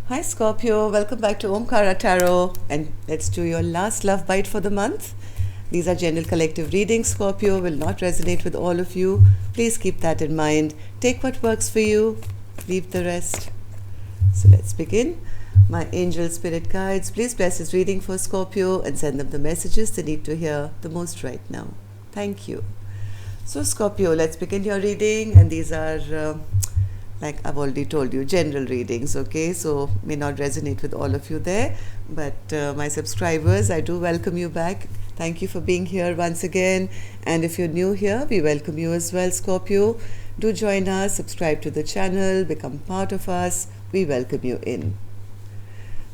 Hi Scorpio, welcome back to Omkara Tarot, and let's do your last love bite for the month. These are general collective readings. Scorpio will not resonate with all of you. Please keep that in mind. Take what works for you, leave the rest. So let's begin. My angel spirit guides, please bless this reading for Scorpio and send them the messages they need to hear the most right now. Thank you. So Scorpio, let's begin your reading, and these are like I've already told you, general readings, okay? So may not resonate with all of you there, but my subscribers, I do welcome you back. Thank you for being here once again. And if you're new here, we welcome you as well, Scorpio. Do join us, subscribe to the channel, become part of us. We welcome you in.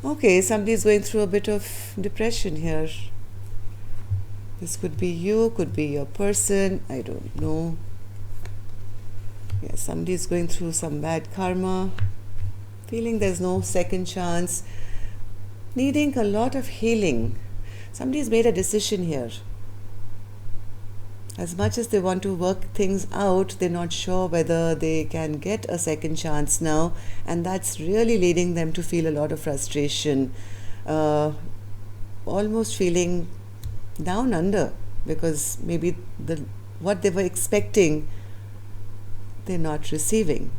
Okay, somebody's going through a bit of depression here. This could be you, could be your person, I don't know. Yeah, somebody is going through some bad karma, feeling there's no second chance, needing a lot of healing. Somebody's made a decision here. As much as they want to work things out, they're not sure whether they can get a second chance now, and that's really leading them to feel a lot of frustration, almost feeling down under, because maybe what they were expecting they're not receiving.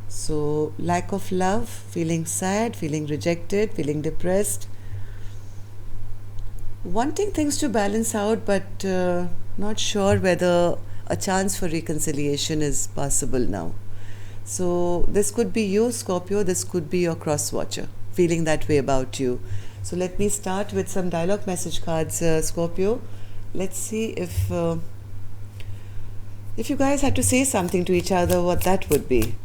So lack of love, feeling sad, feeling rejected, feeling depressed, wanting things to balance out, but not sure whether a chance for reconciliation is possible now. So this could be you, Scorpio, this could be your cross watcher feeling that way about you. So let me start with some dialogue message cards, Scorpio. Let's see if you guys had to say something to each other, what that would be.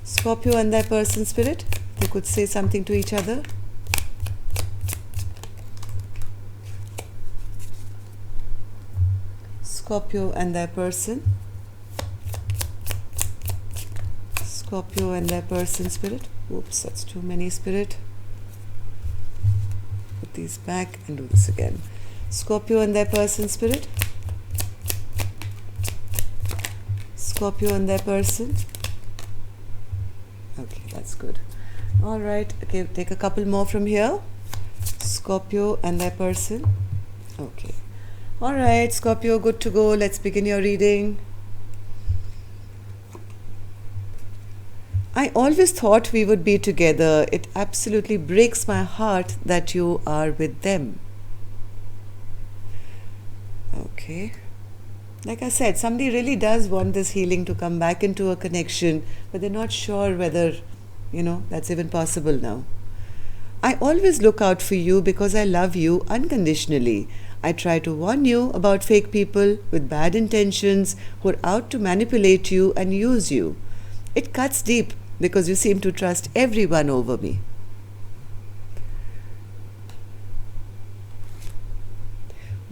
Scorpio and their person spirit, they could say something to each other. Scorpio and their person. Scorpio and their person spirit. Oops, that's too many spirit. Put these back and do this again. Scorpio and their person spirit. Scorpio and their person. Okay, that's good. All right, okay, take a couple more from here. Scorpio and their person. Okay. All right, Scorpio, good to go. Let's begin your reading. I always thought we would be together. It absolutely breaks my heart that you are with them. Okay. Like I said, somebody really does want this healing to come back into a connection, but they're not sure whether, that's even possible now. I always look out for you because I love you unconditionally. I try to warn you about fake people with bad intentions who are out to manipulate you and use you. It cuts deep because you seem to trust everyone over me.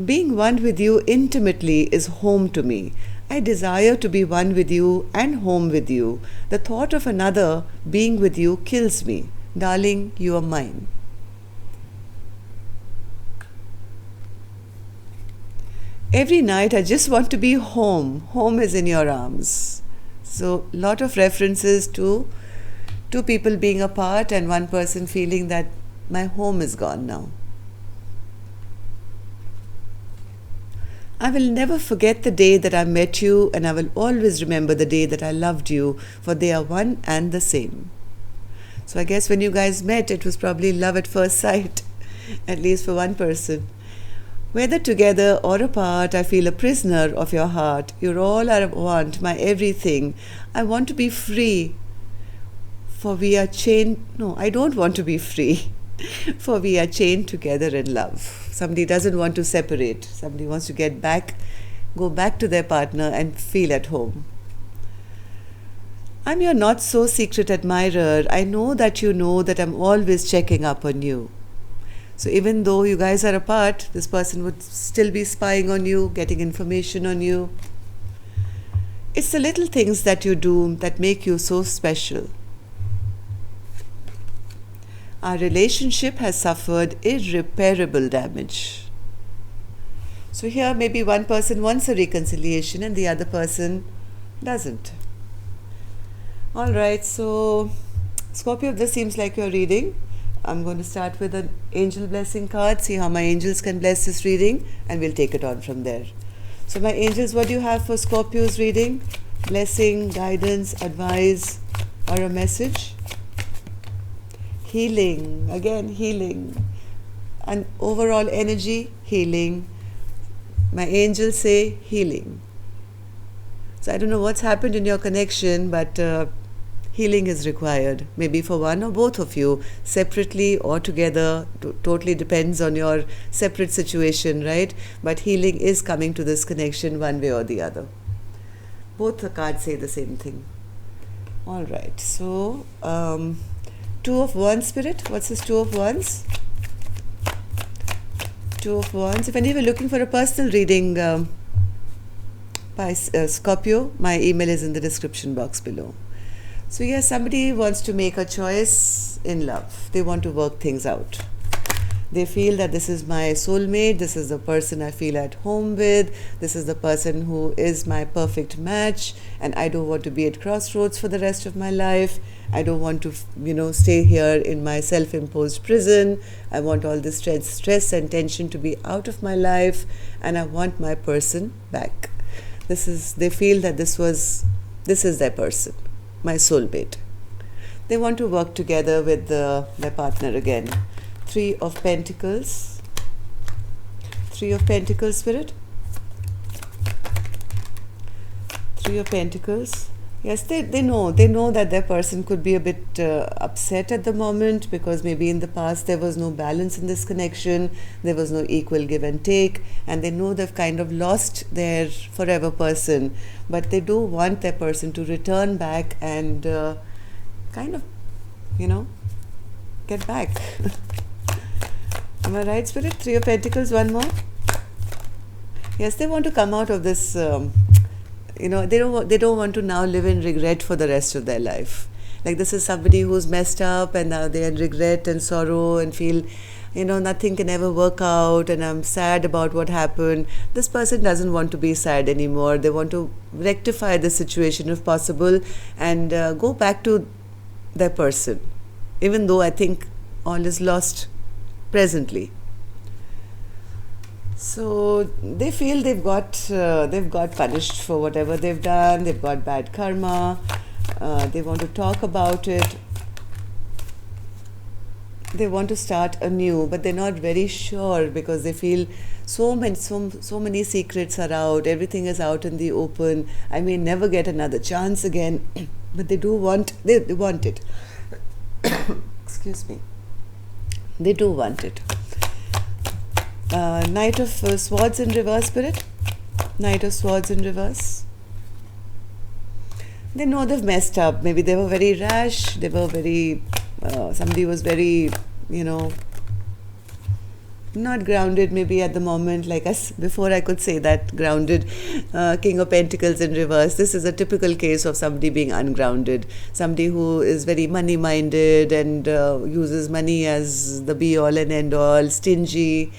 Being one with you intimately is home to me. I desire to be one with you and home with you. The thought of another being with you kills me. Darling, you are mine. Every night I just want to be home. Home is in your arms. So, lot of references to two people being apart and one person feeling that my home is gone now. I will never forget the day that I met you, and I will always remember the day that I loved you, for they are one and the same. So I guess when you guys met, it was probably love at first sight, at least for one person. Whether together or apart, I feel a prisoner of your heart. You're all I want, my everything. I want to be free, for we are chained. No, I don't want to be free, for we are chained together in love. Somebody doesn't want to separate. Somebody wants to go back to their partner and feel at home. I'm your not so secret admirer. I know that you know that I'm always checking up on you. So even though you guys are apart, this person would still be spying on you, getting information on you. It's the little things that you do that make you so special. Our relationship has suffered irreparable damage. So here maybe one person wants a reconciliation and the other person doesn't. Alright, so Scorpio, this seems like your reading. I'm going to start with an angel blessing card, see how my angels can bless this reading, and we'll take it on from there. So my angels, what do you have for Scorpio's reading? Blessing, guidance, advice, or a message? Healing, again healing. And overall energy, healing. My angels say healing. So I don't know what's happened in your connection, but healing is required. Maybe for one or both of you, separately or together. Totally depends on your separate situation, right? But healing is coming to this connection one way or the other. Both the cards say the same thing. All right. So, Two of Wands, Spirit. What's this Two of Wands? Two of Wands. If any of you are looking for a personal reading by Scorpio, my email is in the description box below. So yes, somebody wants to make a choice in love. They want to work things out. They feel that this is my soulmate, this is the person I feel at home with, this is the person who is my perfect match, and I don't want to be at crossroads for the rest of my life. I don't want to, stay here in my self-imposed prison. I want all this stress and tension to be out of my life, and I want my person back. They feel that this is their person, my soulmate. They want to work together with their partner again. Three of Pentacles. Three of Pentacles, Spirit. Three of Pentacles. Yes, they know that their person could be a bit upset at the moment, because maybe in the past there was no balance in this connection, there was no equal give and take, and they know they've kind of lost their forever person, but they do want their person to return back and get back. Am I right, Spirit? Three of Pentacles, one more. Yes, they want to come out of this. They don't want to now live in regret for the rest of their life. Like, this is somebody who's messed up and now they're in regret and sorrow and feel, nothing can ever work out and I'm sad about what happened. This person doesn't want to be sad anymore. They want to rectify the situation if possible and go back to their person, even though I think all is lost presently. So they feel they've got punished for whatever they've done. They've got bad karma. They want to talk about it. They want to start anew, but they're not very sure, because they feel so many secrets are out. Everything is out in the open. I may never get another chance again, but they want it. Excuse me. They do want it. Knight of Swords in reverse, Spirit. Knight of Swords in reverse. They know they've messed up. Maybe they were very rash. They were very... somebody was very, not grounded maybe at the moment. Like us, before I could say that, grounded. King of Pentacles in reverse. This is a typical case of somebody being ungrounded. Somebody who is very money-minded and uses money as the be-all and end-all, stingy,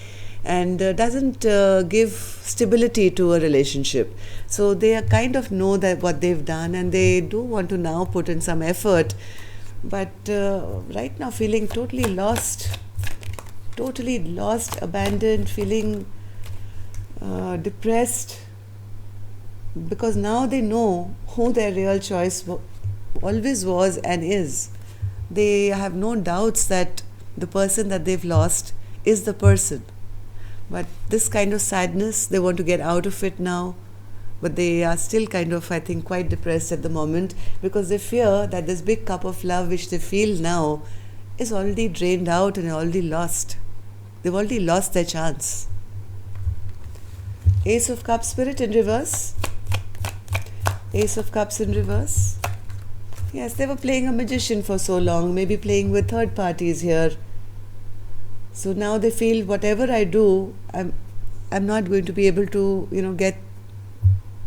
and doesn't give stability to a relationship. So they kind of know that what they've done, and they do want to now put in some effort, but right now feeling totally lost, abandoned, feeling depressed, because now they know who their real choice always was and is. They have no doubts that the person that they've lost is the person. But this kind of sadness, they want to get out of it now. But they are still kind of, I think, quite depressed at the moment, because they fear that this big cup of love which they feel now is already drained out and already lost. They've already lost their chance. Ace of Cups, Spirit, in reverse. Ace of Cups in reverse. Yes, they were playing a magician for so long, maybe playing with third parties here. So now they feel whatever I do, I'm not going to be able to,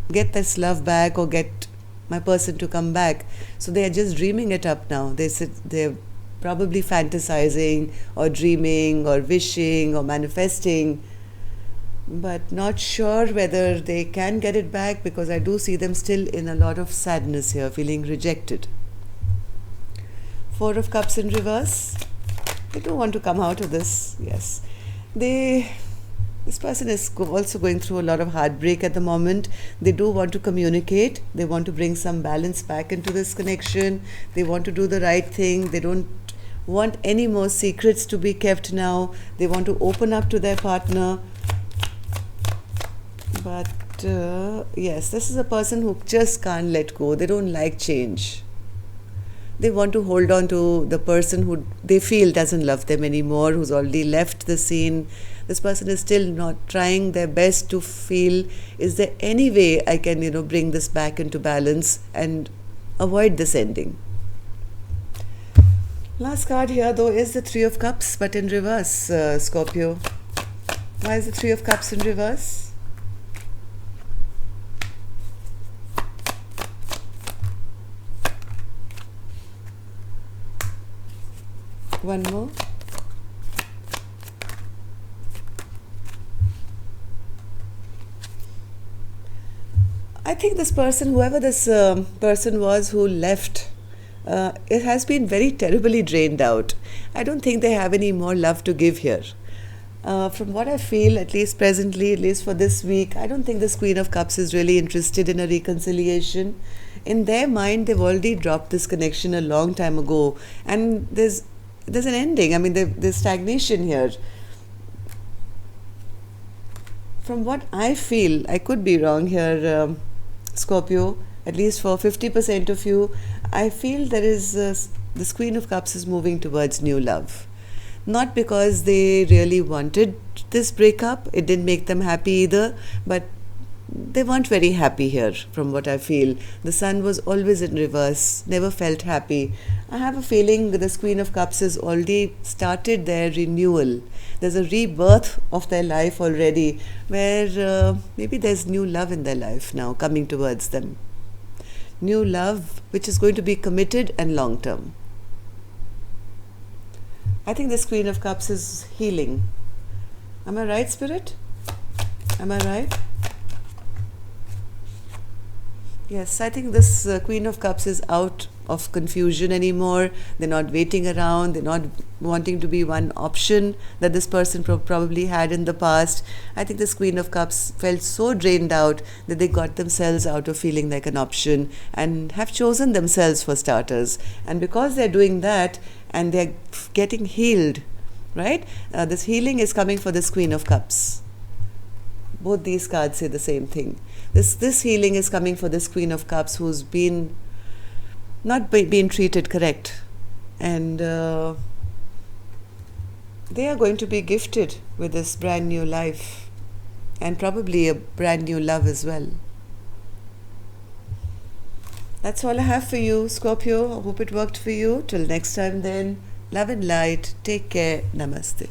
get this love back or get my person to come back. So they are just dreaming it up now. They're probably fantasizing or dreaming or wishing or manifesting, but not sure whether they can get it back, because I do see them still in a lot of sadness here, feeling rejected. Four of Cups in reverse. They do want to come out of this. Yes, this person is also going through a lot of heartbreak at the moment. They do want to communicate. They want to bring some balance back into this connection. They want to do the right thing. They don't want any more secrets to be kept now. They want to open up to their partner. But yes, this is a person who just can't let go. They don't like change. They want to hold on to the person who they feel doesn't love them anymore, who's already left the scene. This person is still not trying their best to feel, is there any way I can, bring this back into balance and avoid this ending? Last card here, though, is the Three of Cups, but in reverse, Scorpio. Why is the Three of Cups in reverse? One more. I think this person, whoever this person was who left, it has been very terribly drained out. I don't think they have any more love to give here. From what I feel, at least presently, at least for this week, I don't think this Queen of Cups is really interested in a reconciliation. In their mind, they've already dropped this connection a long time ago, and there's an ending. I mean, there's stagnation here. From what I feel, I could be wrong here, Scorpio, at least for 50% of you, I feel there is this Queen of Cups is moving towards new love. Not because they really wanted this breakup, it didn't make them happy either, but they weren't very happy here, from what I feel. The sun was always in reverse, never felt happy. I have a feeling this Queen of Cups has already started their renewal. There's a rebirth of their life already, where maybe there's new love in their life now coming towards them. New love which is going to be committed and long term. I think this Queen of Cups is healing. Am I right, Spirit? Am I right? Yes, I think this Queen of Cups is out of confusion anymore. They're not waiting around. They're not wanting to be one option that this person probably had in the past. I think this Queen of Cups felt so drained out that they got themselves out of feeling like an option and have chosen themselves for starters. And because they're doing that and they're getting healed, right? This healing is coming for this Queen of Cups. Both these cards say the same thing. This healing is coming for this Queen of Cups who's been not being treated correct, and they are going to be gifted with this brand new life and probably a brand new love as well. That's all I have for you, Scorpio. I hope it worked for you. Till next time then, love and light. Take care. Namaste.